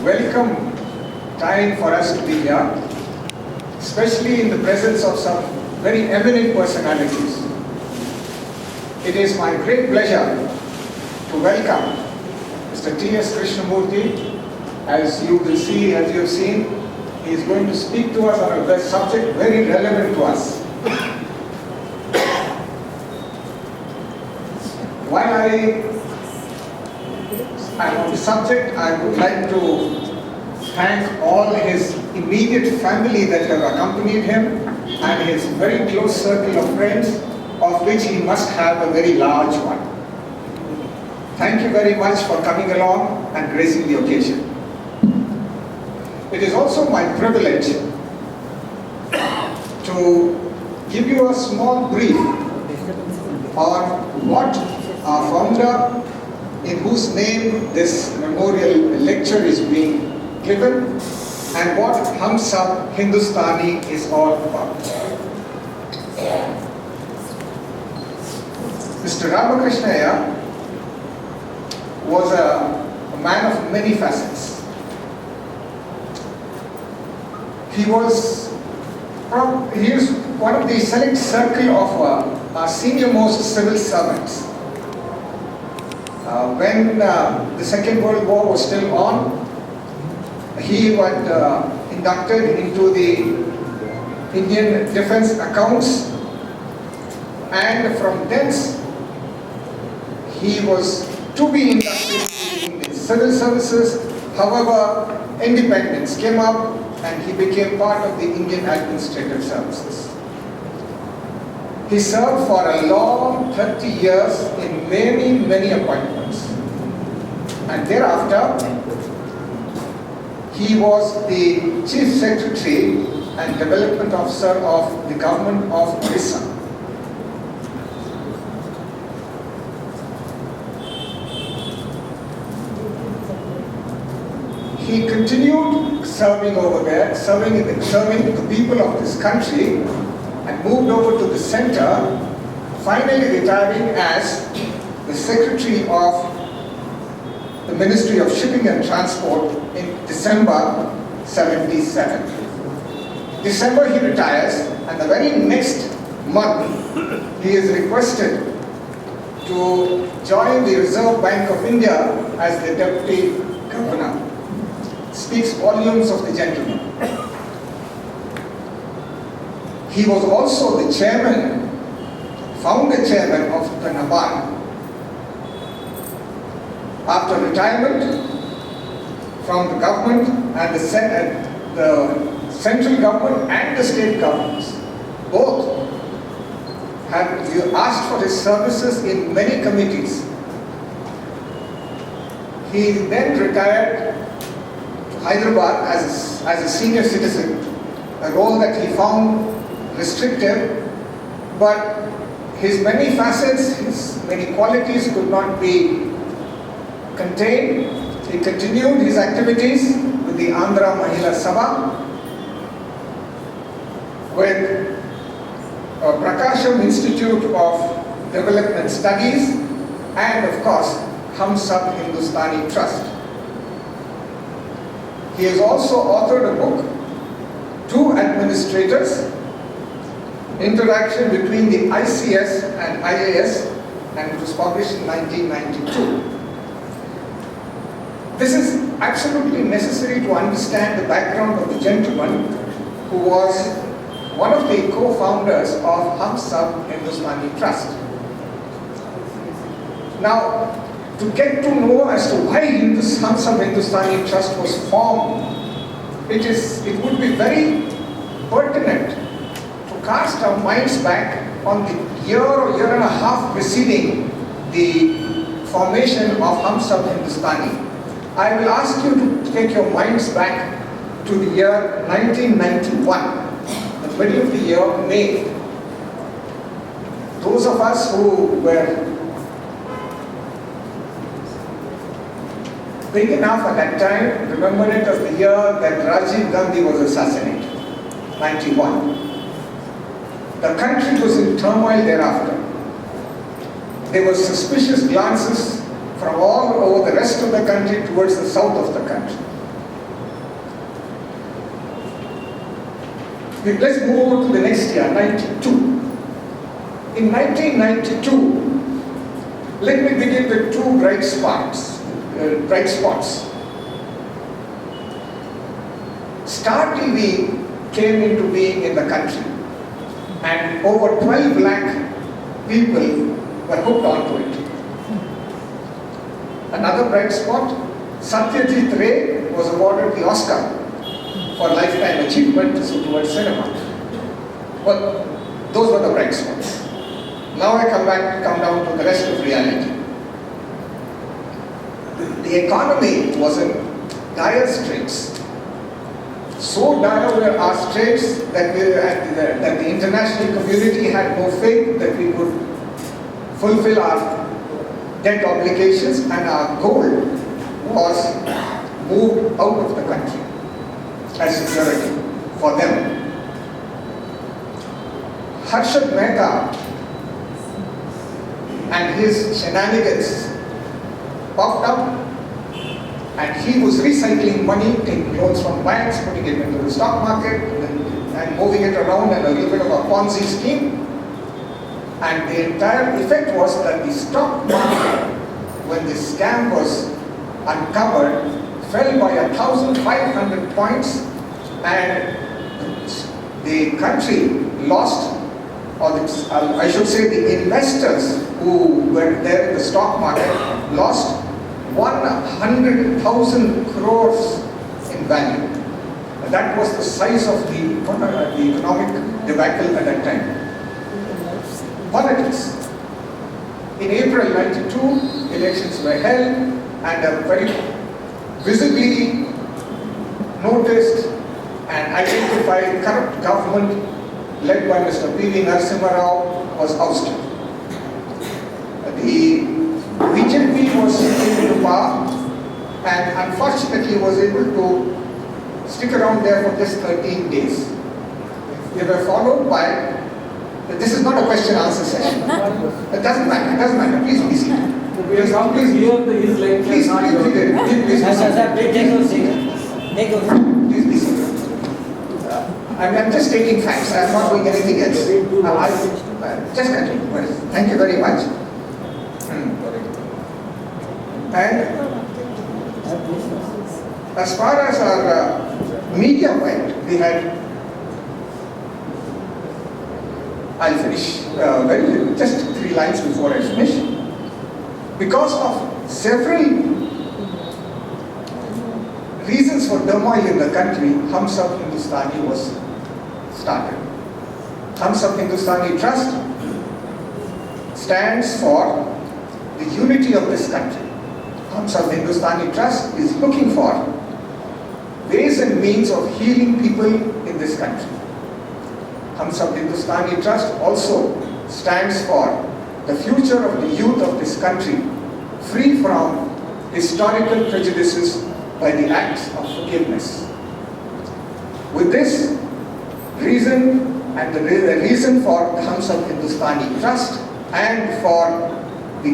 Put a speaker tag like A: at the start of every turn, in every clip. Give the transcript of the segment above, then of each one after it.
A: Welcome time for us to be here, especially in the presence of some very eminent personalities. It is my great pleasure to welcome Mr. T.S. Krishnamurthy. As you will see, as you have seen, he is going to speak to us on a subject very relevant to us. While I am on the subject, I would like to thank all his immediate family that have accompanied him and his very close circle of friends, of which he must have a very large one. Thank you very much for coming along and gracing the occasion. It is also my privilege to give you a small brief on what our founder, in whose name this memorial lecture is being given, and what Hum Sab Hindustani is all about. Mr. Ramakrishnayya was a man of many facets. He is one of the select circle of our senior most civil servants. When the Second World War was still on, he was inducted into the Indian Defence Accounts, and from thence he was to be inducted in the civil services. However, independence came up and he became part of the Indian Administrative Services. He served for a long 30 years in many appointments. And thereafter, he was the Chief Secretary and Development Officer of the Government of Odisha. He continued serving over there, serving the people of this country, and moved over to the center, finally retiring as the Secretary of the Ministry of Shipping and Transport in December 77. December he retires, and the very next month he is requested to join the Reserve Bank of India as the Deputy Governor. Speaks volumes of the gentleman. He was also the founder chairman of the NABARD. After retirement from the government and the central government and the state governments, both have asked for his services in many committees. He then retired to Hyderabad as a senior citizen, a role that he found restrictive, but his many facets, his many qualities could not be contained. He continued his activities with the Andhra Mahila Sabha, with Prakasham Institute of Development Studies, and of course, Hum Sab Hindustani Trust. He has also authored a book, Two Administrators, Interaction between the ICS and IAS, and it was published in 1992. This is absolutely necessary to understand the background of the gentleman who was one of the co-founders of Hum Sab Hindustani Trust. Now, to get to know as to why Hum Sab Hindustani Trust was formed, it would be very pertinent to cast our minds back on the year or year and a half preceding the formation of Hum Sab Hindustani. I will ask you to take your minds back to the year 1991, the middle of the year, May. Those of us who were big enough at that time remember it as the year that Rajiv Gandhi was assassinated, 91. The country was in turmoil thereafter. There were suspicious glances from all over the rest of the country towards the south of the country. Let's move on to the next year, 92. In 1992, let me begin with two bright spots. Star TV came into being in the country, and over 12 lakh people were hooked onto it. Another bright spot, Satyajit Ray was awarded the Oscar for lifetime achievement towards cinema. Well, those were the bright spots. Now I come down to the rest of reality. The economy was in dire straits. So dire were our straits that the international community had no faith that we could fulfill our debt obligations, and our gold was moved out of the country as security for them. Harshad Mehta and his shenanigans popped up, and he was recycling money, taking loans from banks, putting it into the stock market, and moving it around in a little bit of a Ponzi scheme. And the entire effect was that the stock market, when the scam was uncovered, fell by 1,500 points, and the country lost, or I should say the investors who were there in the stock market lost 100,000 crores in value. And that was the size of the economic debacle at that time. Politics. In April 92, elections were held, and a very visibly noticed and identified corrupt government led by Mr. P.V. Narasimha Rao was ousted. The BJP was into power, and unfortunately was able to stick around there for just 13 days. They were followed by, this is not a question-answer session. It doesn't matter. Please be seated. Please be seated. I'm just stating facts. I'm not doing anything else. Just continue. Thank you very much. And as far as our media went, we had, I'll finish just 3 lines before I finish. Because of several reasons for turmoil in the country, Hum Sab Hindustani was started. Hum Sab Hindustani Trust stands for the unity of this country. Hum Sab Hindustani Trust is looking for ways and means of healing people in this country. Hum Sab Hindustani Trust also stands for the future of the youth of this country, free from historical prejudices by the acts of forgiveness. With this reason, and the reason for the Hum Sab Hindustani Trust, and for the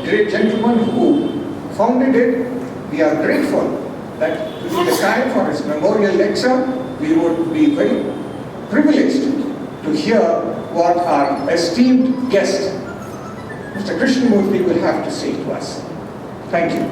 A: great gentleman who founded it, we are grateful that this is the time for his memorial lecture. We would be very privileged to hear what our esteemed guest, Mr. Krishnamurthy, will have to say to us. Thank you.